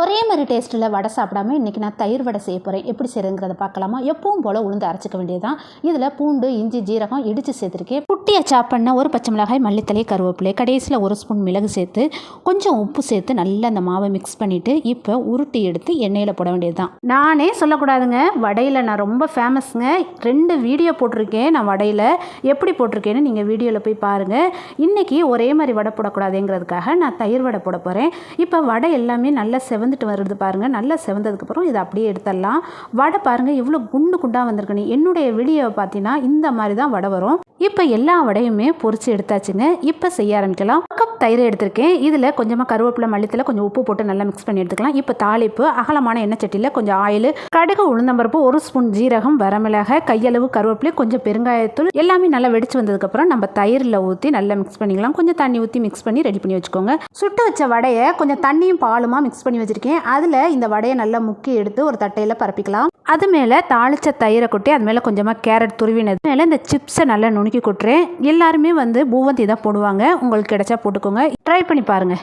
ஒரே மாதிரி டேஸ்ட்டில் வடை சாப்பிடாம இன்றைக்கி நான் தயிர் வடை செய்ய போகிறேன். எப்படி செய்கிறதுங்கிறத பார்க்கலாமா? எப்பவும் போல் உளுந்து அரைச்சிக்க வேண்டியதுதான். இதில் பூண்டு, இஞ்சி, ஜீரகம் இடித்து சேர்த்துருக்கேன். குட்டியை சாப் பண்ண ஒரு பச்சை மிளகாய், மல்லித்தலை, கருவேப்பிலை, கடைசியில் 1 ஸ்பூன் மிளகு சேர்த்து கொஞ்சம் உப்பு சேர்த்து நல்லா அந்த மாவை மிக்ஸ் பண்ணிவிட்டு இப்போ உருட்டி எடுத்து எண்ணெயில் போட வேண்டியது தான். நானே சொல்லக்கூடாதுங்க, வடையில் நான் ரொம்ப ஃபேமஸ்ங்க. 2 வீடியோ போட்டிருக்கேன். நான் வடையில் எப்படி போட்டிருக்கேன்னு நீங்கள் வீடியோவில் போய் பாருங்கள். இன்றைக்கி ஒரே மாதிரி வடை போடக்கூடாதுங்கிறதுக்காக நான் தயிர் வடை போட போகிறேன். இப்போ வடை எல்லாமே நல்லா செவந்துட்டு வருது பாருங்கள். நல்லா செவந்ததுக்கப்புறம் இதை அப்படியே எடுத்துடலாம். வடை பாருங்கள் இவ்வளோ குண்டு குண்டாக வந்திருக்குன்னு. என்னுடைய வீடியோவை பார்த்தீங்கன்னா இந்த மாதிரி தான் வடை வரும். இப்போ எல்லா வடையுமே பொரிச்சு எடுத்தாச்சுங்க. இப்போ செய்ய ஆரம்பிக்கலாம். 1 கப் தயிர் எடுத்திருக்கேன். இதில் கொஞ்சமாக கருவேப்பிலை, மல்லித்தலை, கொஞ்சம் உப்பு போட்டு நல்லா மிக்ஸ் பண்ணி எடுத்துக்கலாம். இப்போ தாளிப்பு அகலமான எண்ணெய் சட்டியில் கொஞ்சம் ஆயில், கடுகு, உளுந்தம்பருப்பு, 1 ஸ்பூன் ஜீரகம், வரமிளகாய், கையளவு கருவேப்பிலை, கொஞ்சம் பெருங்காயத்தூள் எல்லாமே நல்லா வெடிச்சு வந்ததுக்கப்புறம் நம்ம தயிரில் ஊற்றி நல்லா மிக்ஸ் பண்ணிக்கலாம். கொஞ்சம் தண்ணி ஊற்றி மிக்ஸ் பண்ணி ரெடி பண்ணி வச்சுக்கோங்க. சுட்டு வச்ச வடையை கொஞ்சம் தண்ணியும் பாலுமா மிக்ஸ் பண்ணி வச்சுருக்கேன். அதில் இந்த வடையை நல்லா முக்கி எடுத்து ஒரு தட்டையில் பரப்பிக்கலாம். அது மேலே தாளித்த தயிரை கொட்டி அது மேலே கொஞ்சமாக கேரட் துருவினது மேலே இந்த சிப்ஸை நல்லா நுணுக்கி கொட்டுறேன். எல்லாருமே பூவந்தி தான் போடுவாங்க. உங்களுக்கு கிடைச்சா போட்டுக்கோங்க. ட்ரை பண்ணி பாருங்கள்.